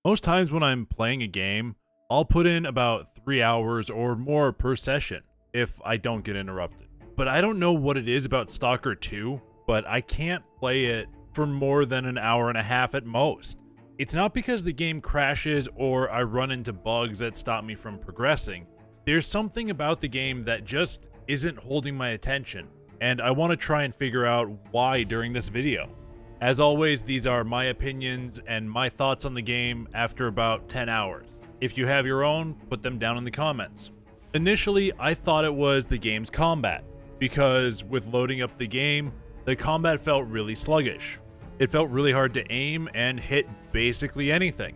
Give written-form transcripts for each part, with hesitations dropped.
Most times when I'm playing a game, I'll put in about 3 hours or more per session if I don't get interrupted. But I don't know what it is about Stalker 2, but I can't play it for more than an hour and a half at most. It's not because the game crashes or I run into bugs that stop me from progressing. There's something about the game that just isn't holding my attention, and I want to try and figure out why during this video. As always, these are my opinions and my thoughts on the game after about 10 hours. If you have your own, put them down in the comments. Initially, I thought it was the game's combat, because with loading up the game, the combat felt really sluggish. It felt really hard to aim and hit basically anything,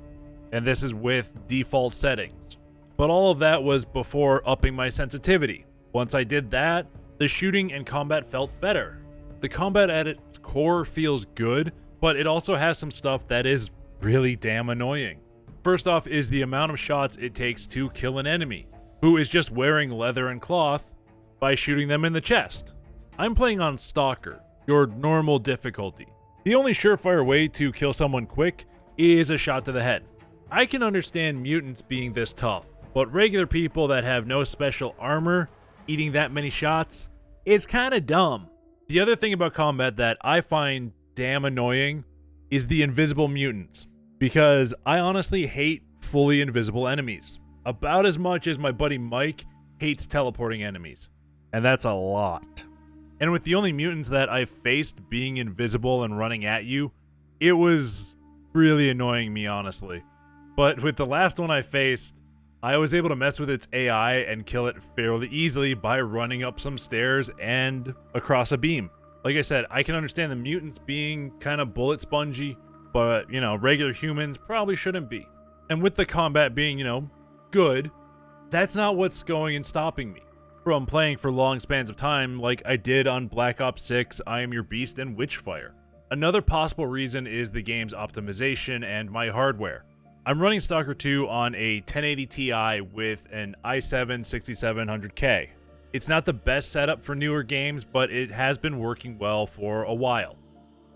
and this is with default settings. But all of that was before upping my sensitivity. Once I did that, the shooting and combat felt better. The combat at its core feels good, but it also has some stuff that is really damn annoying. First off is the amount of shots it takes to kill an enemy, who is just wearing leather and cloth, by shooting them in the chest. I'm playing on Stalker, your normal difficulty. The only surefire way to kill someone quick is a shot to the head. I can understand mutants being this tough, but regular people that have no special armor eating that many shots is kinda dumb. The other thing about combat that I find damn annoying is the invisible mutants, because I honestly hate fully invisible enemies, about as much as my buddy Mike hates teleporting enemies, and that's a lot. And with the only mutants that I've faced being invisible and running at you, it was really annoying me, honestly. But with the last one I faced, I was able to mess with its AI and kill it fairly easily by running up some stairs and across a beam. Like I said, I can understand the mutants being kind of bullet spongy, but, regular humans probably shouldn't be. And with the combat being, good, that's not what's going and stopping me from playing for long spans of time like I did on Black Ops 6, I Am Your Beast, and Witchfire. Another possible reason is the game's optimization and my hardware. I'm running Stalker 2 on a 1080 Ti with an i7-6700K. It's not the best setup for newer games, but it has been working well for a while.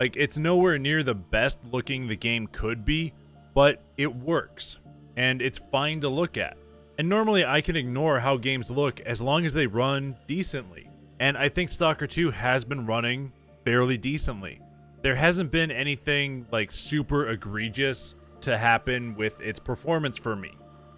It's nowhere near the best looking the game could be, but it works, and it's fine to look at. And normally I can ignore how games look as long as they run decently. And I think Stalker 2 has been running fairly decently. There hasn't been anything super egregious to happen with its performance for me.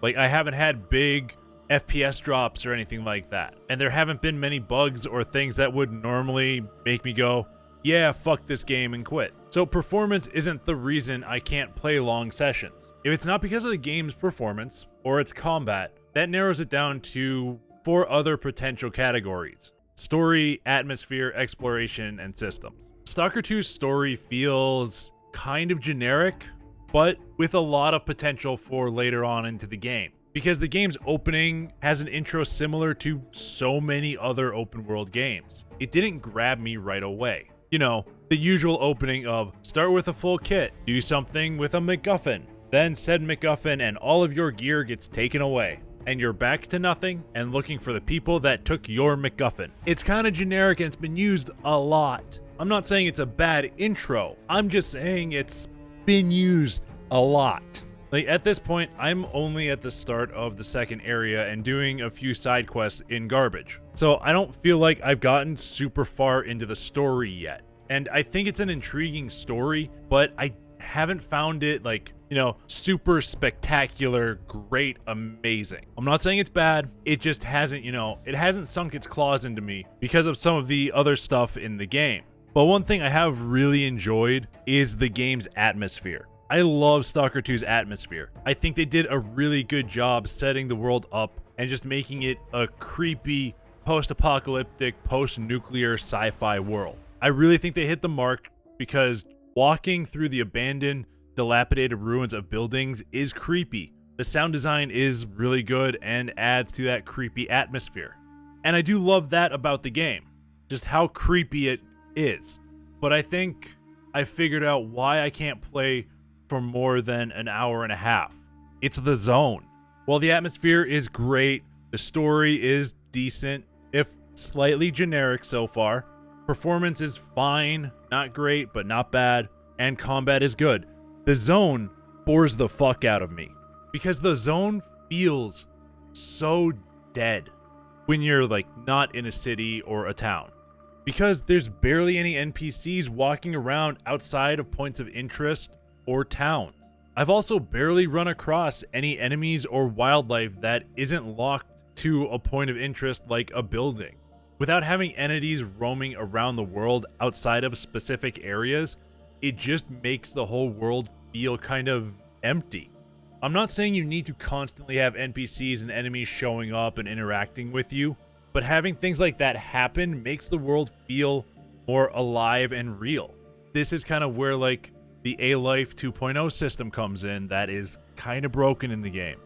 I haven't had big FPS drops or anything like that. And there haven't been many bugs or things that would normally make me go, yeah, fuck this game and quit. So performance isn't the reason I can't play long sessions. If it's not because of the game's performance or its combat, that narrows it down to 4 other potential categories: story, atmosphere, exploration, and systems. Stalker 2's story feels kind of generic, but with a lot of potential for later on into the game, because the game's opening has an intro similar to so many other open world games. It didn't grab me right away. The usual opening of start with a full kit, do something with a MacGuffin, then said MacGuffin and all of your gear gets taken away, and you're back to nothing and looking for the people that took your MacGuffin. It's kind of generic and it's been used a lot. I'm not saying it's a bad intro, I'm just saying it's been used a lot. At this point, I'm only at the start of the second area and doing a few side quests in garbage. So I don't feel like I've gotten super far into the story yet. And I think it's an intriguing story, but I haven't found it super spectacular, great, amazing. I'm not saying it's bad. It just hasn't, it hasn't sunk its claws into me because of some of the other stuff in the game. But one thing I have really enjoyed is the game's atmosphere. I love Stalker 2's atmosphere. I think they did a really good job setting the world up and just making it a creepy, post-apocalyptic, post-nuclear sci-fi world. I really think they hit the mark because walking through the abandoned, dilapidated ruins of buildings is creepy. The sound design is really good and adds to that creepy atmosphere. And I do love that about the game, just how creepy it is. But I think I figured out why I can't play for more than an hour and a half. It's the zone. While the atmosphere is great, the story is decent, if slightly generic so far. Performance is fine, not great, but not bad, and combat is good. The zone bores the fuck out of me because the zone feels so dead when you're like not in a city or a town, because there's barely any NPCs walking around outside of points of interest or towns. I've also barely run across any enemies or wildlife that isn't locked to a point of interest like a building. Without having entities roaming around the world outside of specific areas, it just makes the whole world feel kind of empty. I'm not saying you need to constantly have NPCs and enemies showing up and interacting with you, but having things like that happen makes the world feel more alive and real. This is kind of where like the A-Life 2.0 system comes in that is kind of broken in the game.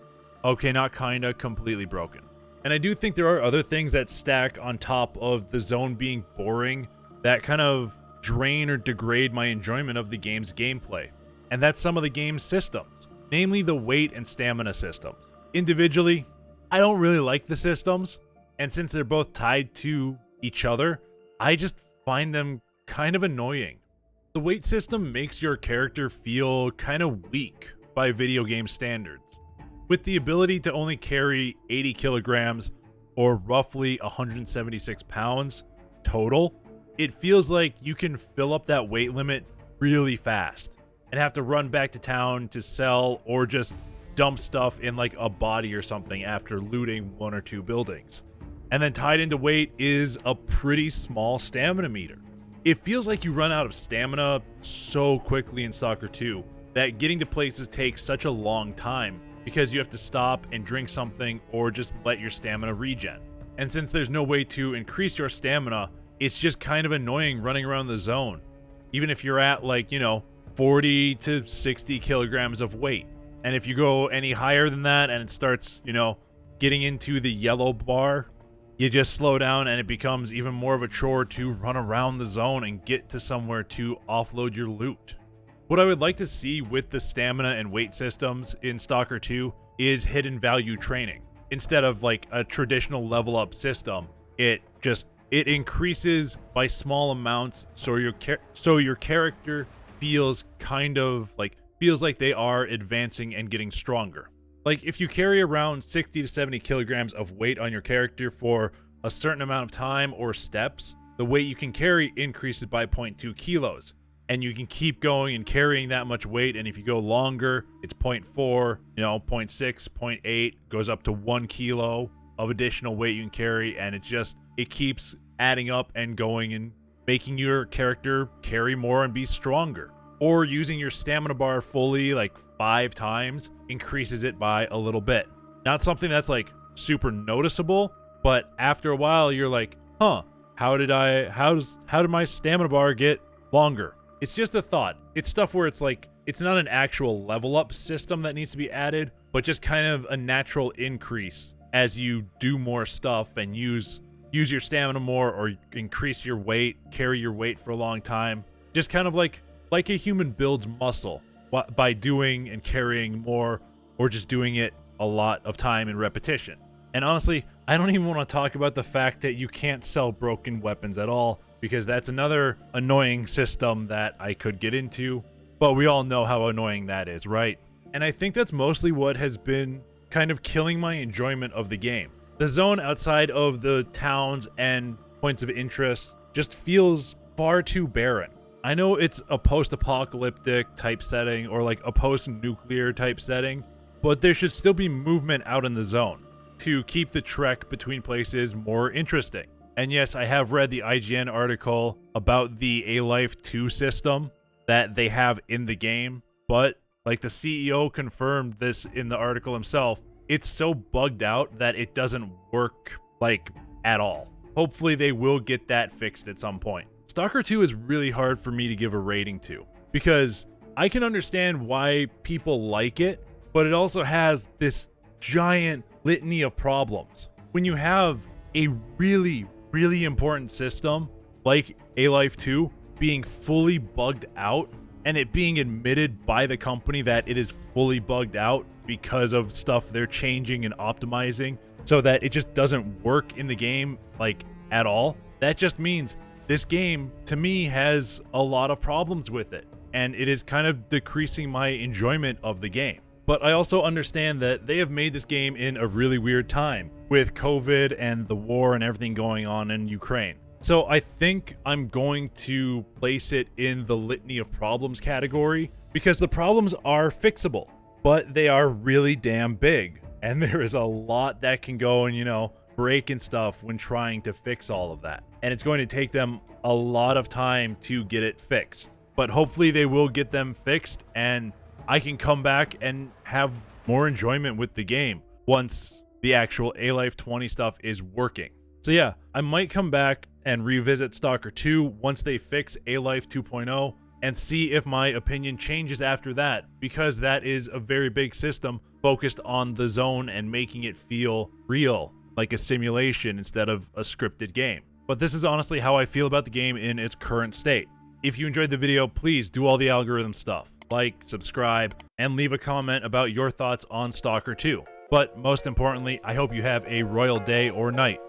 Okay, not kinda, completely broken. And I do think there are other things that stack on top of the zone being boring that kind of drain or degrade my enjoyment of the game's gameplay. And that's some of the game's systems, namely the weight and stamina systems. Individually, I don't really like the systems, and since they're both tied to each other, I just find them kind of annoying. The weight system makes your character feel kind of weak by video game standards. With the ability to only carry 80 kilograms or roughly 176 pounds total, it feels like you can fill up that weight limit really fast and have to run back to town to sell or just dump stuff in like a body or something after looting 1 or 2 buildings. And then tied into weight is a pretty small stamina meter. It feels like you run out of stamina so quickly in Stalker 2 that getting to places takes such a long time because you have to stop and drink something or just let your stamina regen. And since there's no way to increase your stamina, it's just kind of annoying running around the zone, even if you're at like, 40 to 60 kilograms of weight. And if you go any higher than that and it starts, getting into the yellow bar, you just slow down and it becomes even more of a chore to run around the zone and get to somewhere to offload your loot. What I would like to see with the stamina and weight systems in Stalker 2 is hidden value training. Instead of like a traditional level up system, it increases by small amounts so your character feels like they are advancing and getting stronger. Like if you carry around 60 to 70 kilograms of weight on your character for a certain amount of time or steps, the weight you can carry increases by 0.2 kilos. And you can keep going and carrying that much weight, and if you go longer, it's 0.4, 0.6, 0.8, goes up to 1 kilo of additional weight you can carry, and it keeps adding up and going and making your character carry more and be stronger. Or using your stamina bar fully like 5 times increases it by a little bit. Not something that's like super noticeable, but after a while you're like, how did my stamina bar get longer? It's just a thought. It's stuff where it's like, it's not an actual level up system that needs to be added, but just kind of a natural increase as you do more stuff and use your stamina more or increase your weight, carry your weight for a long time. Just kind of like a human builds muscle by doing and carrying more or just doing it a lot of time in repetition. And honestly, I don't even want to talk about the fact that you can't sell broken weapons at all, because that's another annoying system that I could get into, but we all know how annoying that is, right? And I think that's mostly what has been kind of killing my enjoyment of the game. The zone outside of the towns and points of interest just feels far too barren. I know it's a post-apocalyptic type setting or like a post-nuclear type setting, but there should still be movement out in the zone to keep the trek between places more interesting. And yes, I have read the IGN article about the A-Life 2 system that they have in the game, but like the CEO confirmed this in the article himself, it's so bugged out that it doesn't work like at all. Hopefully they will get that fixed at some point. Stalker 2 is really hard for me to give a rating to because I can understand why people like it, but it also has this giant litany of problems. When you have a really important system like A-Life 2 being fully bugged out and it being admitted by the company that it is fully bugged out because of stuff they're changing and optimizing so that it just doesn't work in the game like at all, that just means this game to me has a lot of problems with it. and it is kind of decreasing my enjoyment of the game. But I also understand that they have made this game in a really weird time with COVID and the war and everything going on in Ukraine. So I think I'm going to place it in the litany of problems category because the problems are fixable, but they are really damn big. And there is a lot that can go and, break and stuff when trying to fix all of that. And it's going to take them a lot of time to get it fixed. But hopefully they will get them fixed and I can come back and have more enjoyment with the game once the actual A-Life 20 stuff is working. So yeah, I might come back and revisit Stalker 2 once they fix A-Life 2.0 and see if my opinion changes after that, because that is a very big system focused on the zone and making it feel real, like a simulation instead of a scripted game. But this is honestly how I feel about the game in its current state. If you enjoyed the video, please do all the algorithm stuff. Like, subscribe, and leave a comment about your thoughts on Stalker 2. But most importantly, I hope you have a royal day or night.